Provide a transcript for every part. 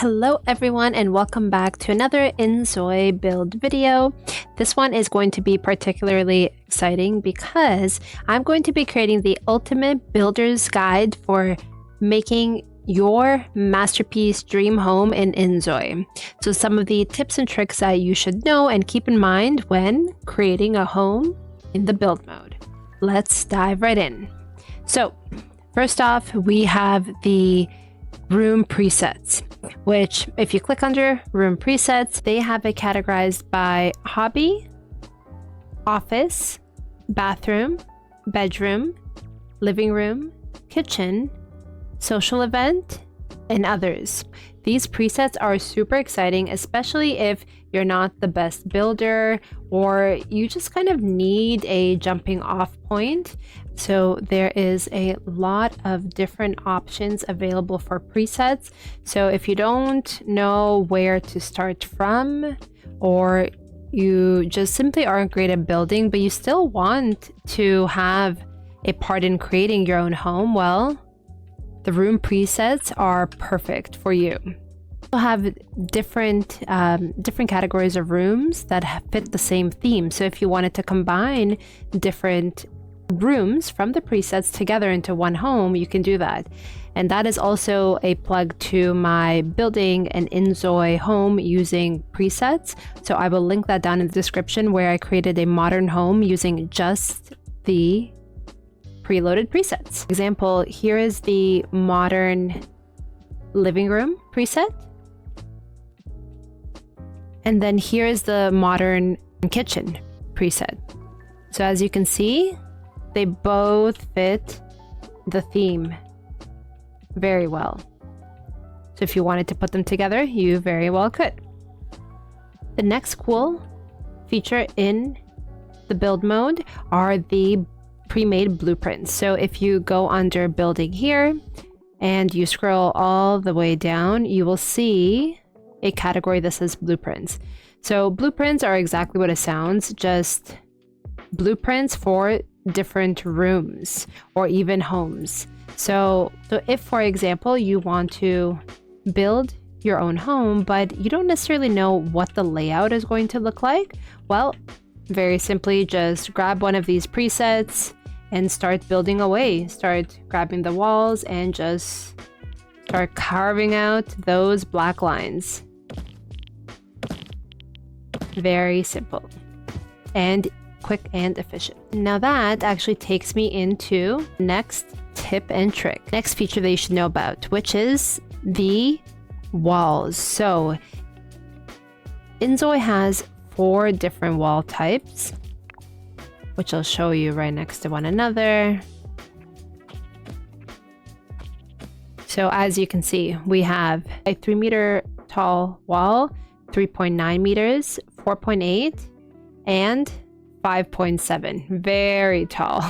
Hello everyone and welcome back to another inZOI build video. This one is going to be particularly exciting because I'm going to be creating the ultimate builder's guide for making your masterpiece dream home in inZOI. So some of the tips and tricks that you should know and keep in mind when creating a home in the build mode. Let's dive right in. So first off, we have the room presets, which if you click under room presets, they have it categorized by hobby, office, bathroom, bedroom, living room, kitchen, social event, and others. These presets are super exciting, especially if you're not the best builder or you just kind of need a jumping off point. So there is a lot of different options available for presets. So if you don't know where to start from, or you just simply aren't great at building, but you still want to have a part in creating your own home, well, the room presets are perfect for you. We'll have different categories of rooms that fit the same theme. So if you wanted to combine different rooms from the presets together into one home, you can do that. And that is also a plug to my building an inZOI home using presets. So I will link that down in the description, where I created a modern home using just the preloaded presets. Example, here is the modern living room preset. And then here is the modern kitchen preset. So as you can see, they both fit the theme very well. So if you wanted to put them together, you very well could. The next cool feature in the build mode are the pre-made blueprints. So if you go under building here and you scroll all the way down, you will see a category that says blueprints. So blueprints are exactly what it sounds, just blueprints for different rooms or even homes. So if, for example, you want to build your own home, but you don't necessarily know what the layout is going to look like, well, very simply just grab one of these presets and start building away. Start grabbing the walls and just start carving out those black lines. Very simple and quick and efficient. Now that actually takes me into next tip and trick, next feature that you should know about, which is the walls. So inZOI has 4 different wall types, which I'll show you right next to one another. So as you can see, we have a 3-meter tall wall, 3.9 meters, 4.8, and 5.7. Very tall,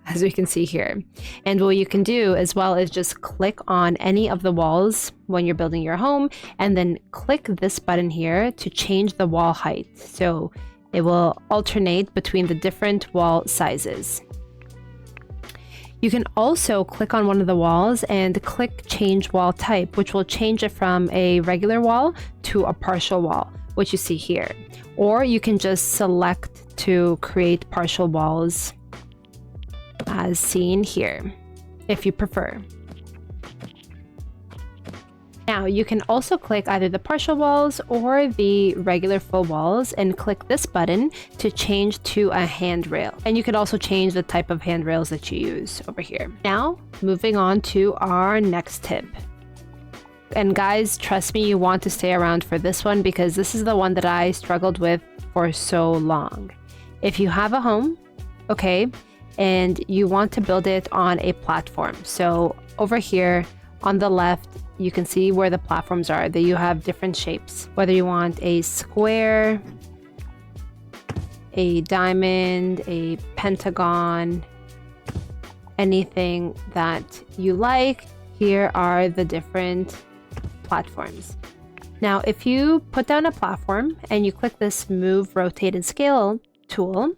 as we can see here. And what you can do as well is just click on any of the walls when you're building your home, and then click this button here to change the wall height. So it will alternate between the different wall sizes. You can also click on one of the walls and click change wall type, which will change it from a regular wall to a partial wall, which you see here. Or you can just select to create partial walls as seen here, if you prefer. Now you can also click either the partial walls or the regular full walls and click this button to change to a handrail. And you could also change the type of handrails that you use over here. Now, moving on to our next tip. And guys, trust me, you want to stay around for this one because this is the one that I struggled with for so long. If you have a home, okay, and you want to build it on a platform. So over here on the left, you can see where the platforms are, that you have different shapes. Whether you want a square, a diamond, a pentagon, anything that you like, here are the different platforms. Now, if you put down a platform and you click this move, rotate, and scale tool,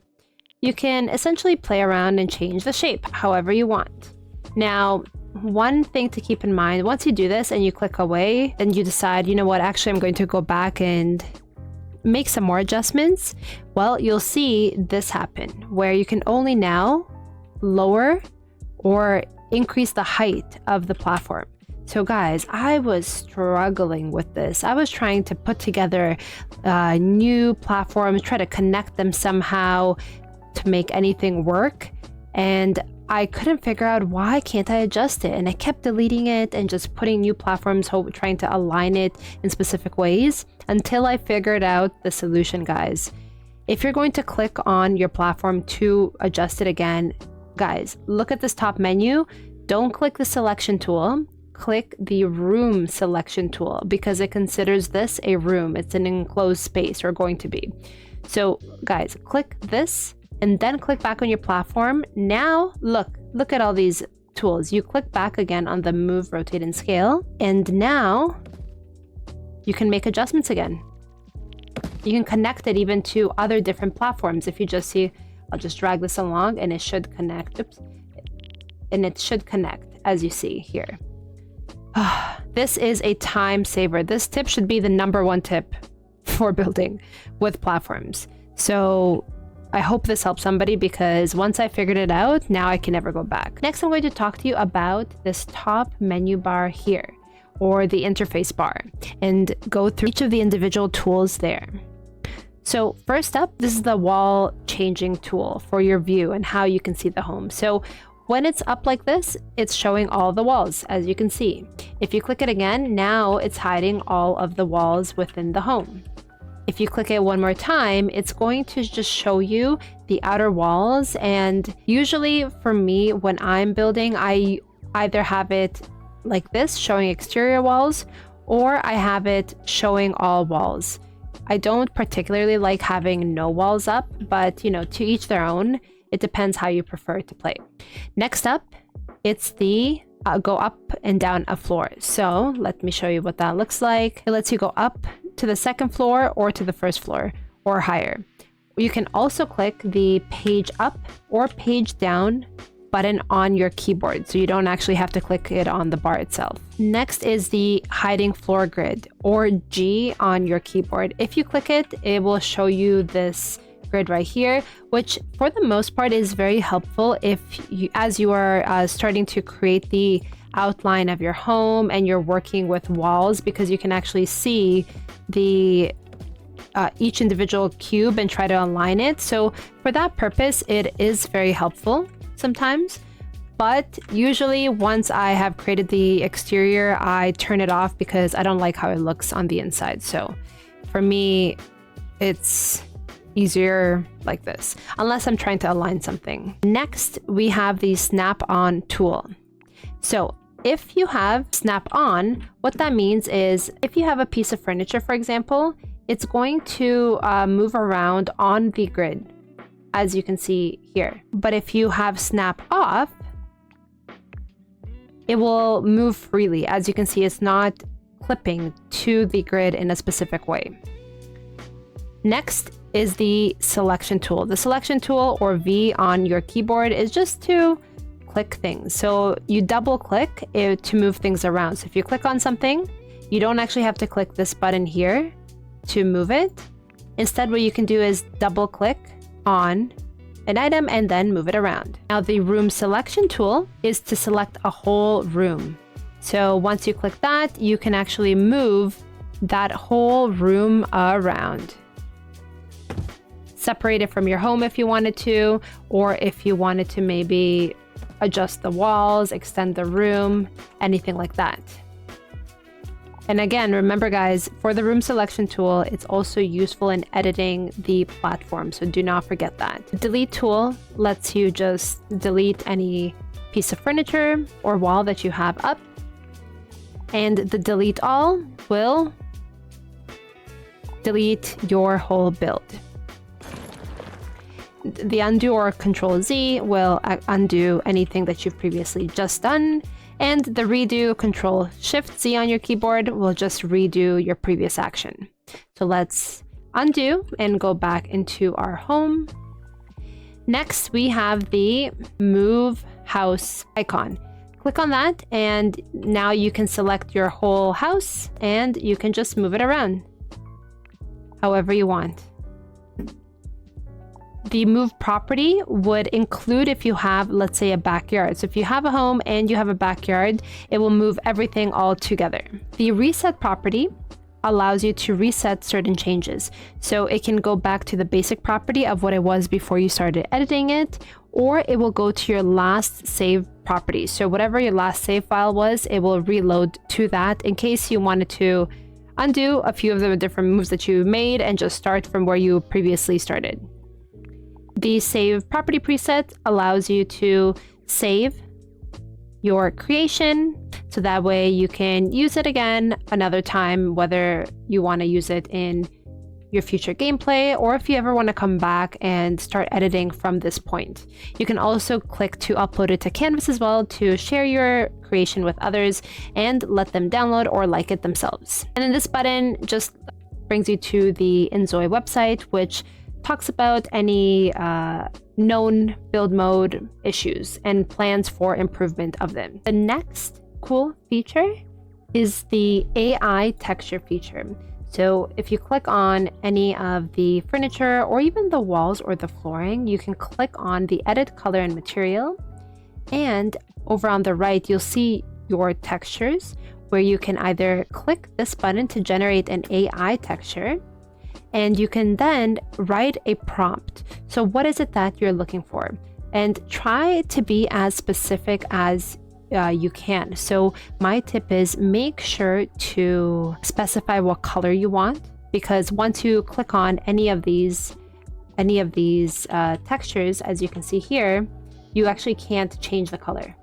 you can essentially play around and change the shape however you want. Now, one thing to keep in mind, once you do this and you click away and you decide, you know what, actually I'm going to go back and make some more adjustments, well, you'll see this happen where you can only now lower or increase the height of the platform. So guys, I was struggling with this. I was trying to put together new platforms, try to connect them somehow to make anything work, and I couldn't figure out why can't I adjust it, and I kept deleting it and just putting new platforms, trying to align it in specific ways until I figured out the solution, guys. If you're going to click on your platform to adjust it again, guys, look at this top menu. Don't click the selection tool. Click the room selection tool because it considers this a room. It's an enclosed space, or going to be. So guys, click this and then click back on your platform. Now look at all these tools. You click back again on the move, rotate, and scale, and now you can make adjustments again. You can connect it even to other different platforms. If you just see, I'll just drag this along and it should connect. Oops. And it should connect, as you see here. This is a time saver. This tip should be the #1 tip for building with platforms. So I hope this helps somebody, because once I figured it out, now I can never go back. Next, I'm going to talk to you about this top menu bar here, or the interface bar, and go through each of the individual tools there. So first up, this is the wall changing tool for your view and how you can see the home. So when it's up like this, it's showing all the walls, as you can see. If you click it again, now it's hiding all of the walls within the home. If you click it one more time, it's going to just show you the outer walls. And usually for me, when I'm building, I either have it like this, showing exterior walls, or I have it showing all walls. I don't particularly like having no walls up, but you know, to each their own. It depends how you prefer to play. Next up, it's the go up and down a floor. So let me show you what that looks like. It lets you go up to the second floor or to the first floor or higher. You can also click the page up or page down button on your keyboard, so you don't actually have to click it on the bar itself. Next is the hiding floor grid, or G on your keyboard. If you click it, it will show you this grid right here, which for the most part is very helpful if you, as you are starting to create the outline of your home and you're working with walls, because you can actually see the each individual cube and try to align it. So for that purpose, it is very helpful sometimes. But usually once I have created the exterior, I turn it off because I don't like how it looks on the inside. So for me, it's easier like this, unless I'm trying to align something. Next, we have the snap-on tool. So if you have snap-on, what that means is if you have a piece of furniture, for example, it's going to move around on the grid, as you can see here. But if you have snap-off, it will move freely. As you can see, it's not clipping to the grid in a specific way. Next is the selection tool. The selection tool, or V on your keyboard, is just to click things. So you double click it to move things around. So if you click on something, you don't actually have to click this button here to move it. Instead, what you can do is double click on an item and then move it around. Now the room selection tool is to select a whole room. So once you click that, you can actually move that whole room around. Separate it from your home if you wanted to, or if you wanted to maybe adjust the walls, extend the room, anything like that. And again, remember guys, for the room selection tool, it's also useful in editing the platform, so do not forget that. The delete tool lets you just delete any piece of furniture or wall that you have up, and the delete all will delete your whole build. The undo, or Control Z, will undo anything that you've previously just done, and the redo, Control Shift Z on your keyboard, will just redo your previous action. So let's undo and go back into our home. Next, we have the move house icon. Click on that, and now you can select your whole house and you can just move it around however you want. The move property would include if you have, let's say, a backyard. So if you have a home and you have a backyard, it will move everything all together. The reset property allows you to reset certain changes. So it can go back to the basic property of what it was before you started editing it, or it will go to your last save property. So whatever your last save file was, it will reload to that in case you wanted to undo a few of the different moves that you made and just start from where you previously started. The save property preset allows you to save your creation, so that way you can use it again another time, whether you want to use it in your future gameplay or if you ever want to come back and start editing from this point. You can also click to upload it to Canvas as well to share your creation with others and let them download or like it themselves. And then this button just brings you to the inZOI website, which talks about any known build mode issues and plans for improvement of them. The next cool feature is the AI texture feature. So if you click on any of the furniture or even the walls or the flooring, you can click on the edit color and material, and over on the right you'll see your textures, where you can either click this button to generate an AI texture, and you can then write a prompt. So what is it that you're looking for? And try to be as specific as you can. So my tip is make sure to specify what color you want, because once you click on any of these textures, as you can see here, you actually can't change the color.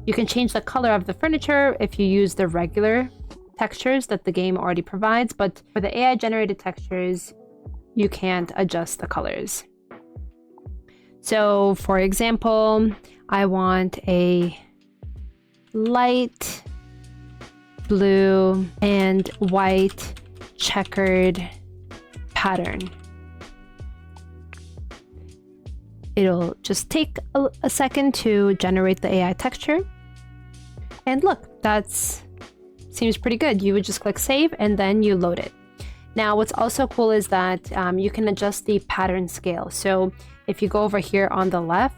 You can change the color of the furniture if you use the regular textures that the game already provides, but for the AI generated textures, you can't adjust the colors. So for example, I want a light blue and white checkered pattern. It'll just take a second to generate the AI texture. And look, that's seems pretty good. You would just click save and then you load it. Now what's also cool is that you can adjust the pattern scale. So if you go over here on the left,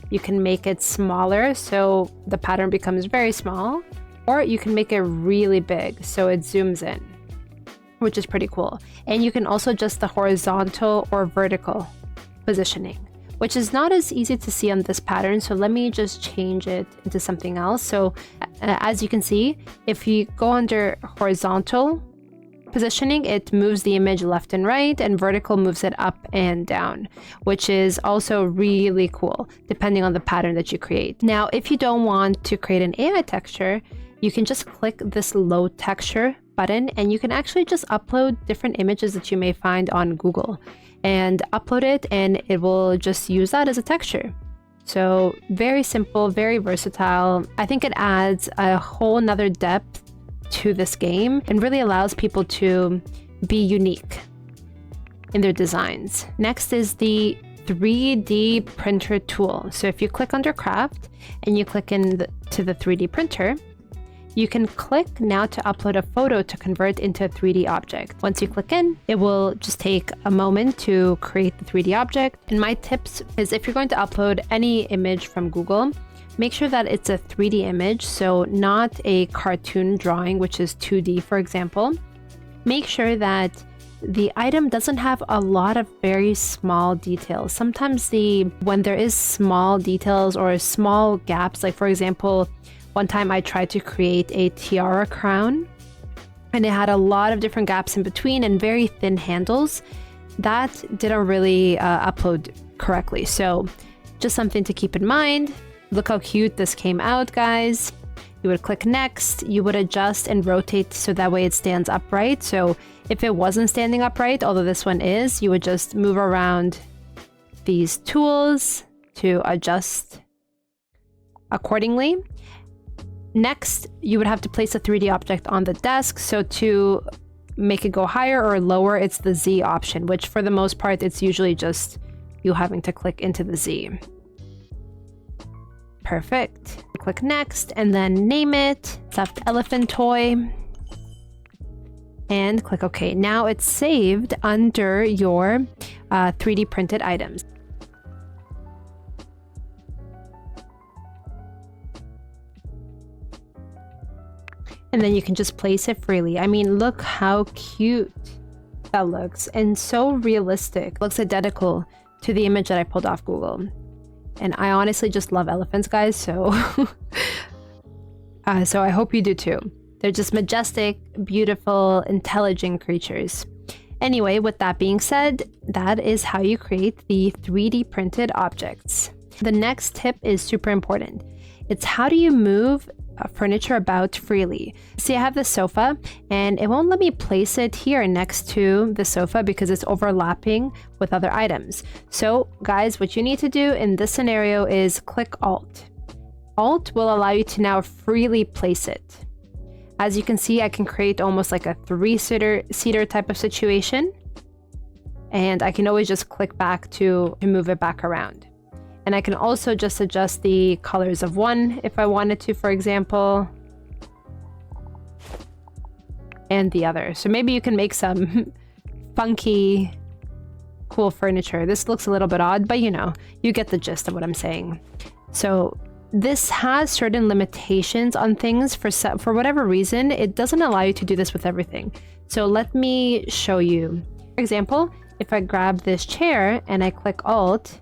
you can make it smaller so the pattern becomes very small, or you can make it really big so it zooms in, which is pretty cool. And you can also adjust the horizontal or vertical positioning, which is not as easy to see on this pattern. So let me just change it into something else. So as you can see, if you go under horizontal positioning, it moves the image left and right, and vertical moves it up and down, which is also really cool depending on the pattern that you create. Now, if you don't want to create an AI texture, you can just click this load texture button, and you can actually just upload different images that you may find on Google and upload it, and it will just use that as a texture. So very simple, very versatile. I think it adds a whole nother depth to this game and really allows people to be unique in their designs. Next is the 3D printer tool. So if you click under craft and you click to the 3D printer, you can click now to upload a photo to convert into a 3D object. Once you click in, it will just take a moment to create the 3D object. And my tips is, if you're going to upload any image from Google, make sure that it's a 3D image, so not a cartoon drawing, which is 2D, for example. Make sure that the item doesn't have a lot of very small details. Sometimes when there is small details or small gaps, like for example, one time I tried to create a tiara crown and it had a lot of different gaps in between and very thin handles. That didn't really upload correctly. So just something to keep in mind. Look how cute this came out, guys. You would click next, you would adjust and rotate so that way it stands upright. So if it wasn't standing upright, although this one is, you would just move around these tools to adjust accordingly. Next, you would have to place a 3D object on the desk. So to make it go higher or lower, it's the Z option, which for the most part, it's usually just you having to click into the Z. Perfect. Click next and then name it stuffed elephant toy. And click OK. Now it's saved under your 3D printed items. And then you can just place it freely. I mean, look how cute that looks and so realistic. Looks identical to the image that I pulled off Google. And I honestly just love elephants, guys, so so I hope you do too. They're just majestic, beautiful, intelligent creatures. Anyway, with that being said, that is how you create the 3D printed objects. The next tip is super important. It's how do you move furniture about freely. See, I have the sofa and it won't let me place it here next to the sofa because it's overlapping with other items. So guys, what you need to do in this scenario is click Alt. Alt will allow you to now freely place it. As you can see, I can create almost like a three-seater type of situation. And I can always just click back to move it back around. And I can also just adjust the colors of one if I wanted to, for example. And the other. So maybe you can make some funky, cool furniture. This looks a little bit odd, but you know, you get the gist of what I'm saying. So this has certain limitations on things for whatever reason. It doesn't allow you to do this with everything. So let me show you. For example, if I grab this chair and I click Alt,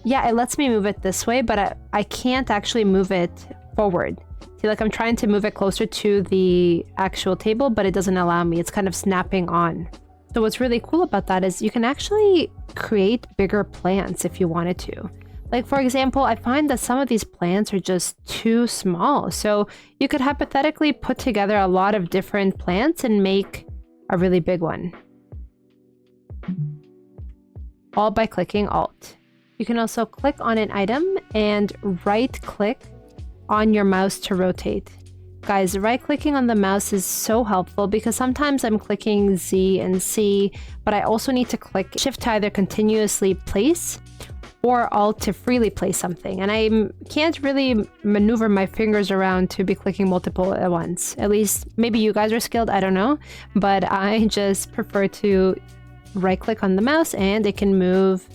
yeah, it lets me move it this way, but I can't actually move it forward. See, like I'm trying to move it closer to the actual table, but it doesn't allow me. It's kind of snapping on. So what's really cool about that is you can actually create bigger plants if you wanted to. Like, for example, I find that some of these plants are just too small. So you could hypothetically put together a lot of different plants and make a really big one. All by clicking Alt. You can also click on an item and right-click on your mouse to rotate. Guys, right-clicking on the mouse is so helpful because sometimes I'm clicking Z and C, but I also need to click Shift to either continuously place or Alt to freely place something. And I can't really maneuver my fingers around to be clicking multiple at once. At least maybe you guys are skilled, I don't know. But I just prefer to right-click on the mouse and it can move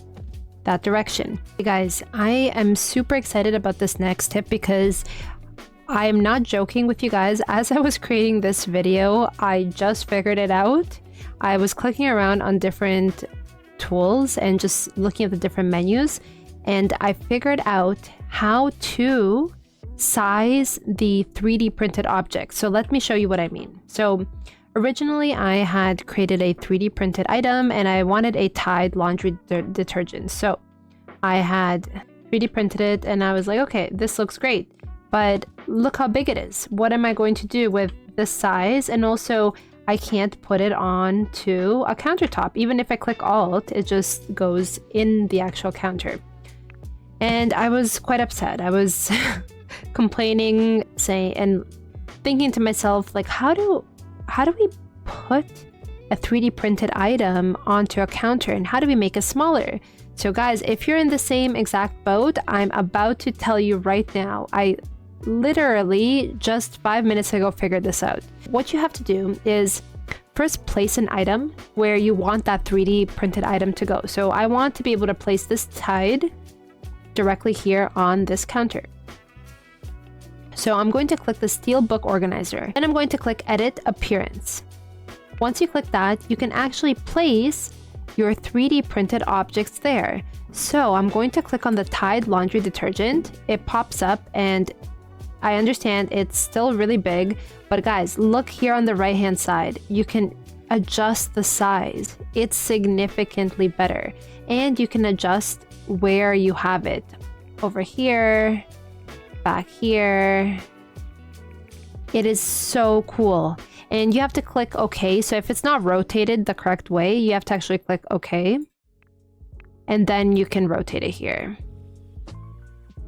that direction. Hey guys, I am super excited about this next tip because I am not joking with you guys. As I was creating this video, I just figured it out. I was clicking around on different tools and just looking at the different menus, and I figured out how to size the 3D printed object. So let me show you what I mean. So originally I had created a 3D printed item and I wanted a Tide laundry detergent. So I had 3D printed it and I was like, okay, this looks great, but look how big it is. What am I going to do with this size? And also I can't put it onto a countertop. Even if I click Alt, it just goes in the actual counter. And I was quite upset. I was complaining, saying, and thinking to myself, like, how do we put a 3D printed item onto a counter and how do we make it smaller? So guys, if you're in the same exact boat, I'm about to tell you right now. I literally just 5 minutes ago figured this out. What you have to do is first place an item where you want that 3D printed item to go. So I want to be able to place this Tide directly here on this counter. So I'm going to click the Steel Book Organizer and I'm going to click Edit Appearance. Once you click that, you can actually place your 3D printed objects there. So I'm going to click on the Tide laundry detergent. It pops up and I understand it's still really big, but guys, look here on the right hand side. You can adjust the size. It's significantly better. And you can adjust where you have it. Over here, back here. It is so cool. And you have to click OK. So if it's not rotated the correct way, you have to actually click OK. And then you can rotate it here.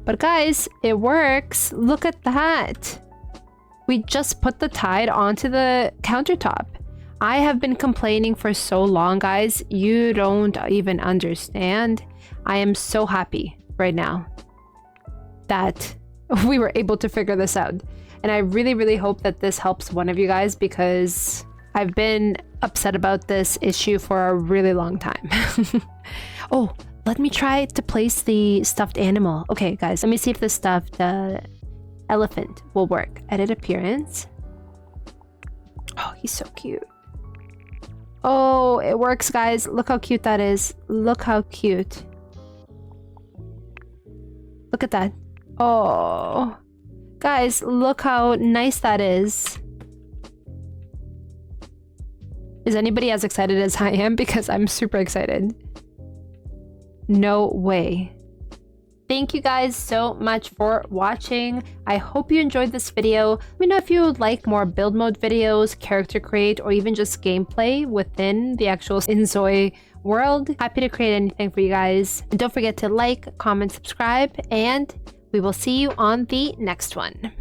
But guys, it works. Look at that. We just put the Tide onto the countertop. I have been complaining for so long, guys. You don't even understand. I am so happy right now. that we were able to figure this out. And I really, really hope that this helps one of you guys, because I've been upset about this issue for a really long time. Oh, let me try to place the stuffed animal. Okay, guys, let me see if the stuffed elephant will work. Edit appearance. Oh, he's so cute. Oh, it works, guys. Look how cute that is. Look how cute. Look at that. Oh, guys, look how nice that is. Is anybody as excited as I am? Because I'm super excited. No way. Thank you guys so much for watching. I hope you enjoyed this video. Let me know if you would like more build mode videos, character create, or even just gameplay within the actual inZOI world. Happy to create anything for you guys. And don't forget to like, comment, subscribe, and we will see you on the next one.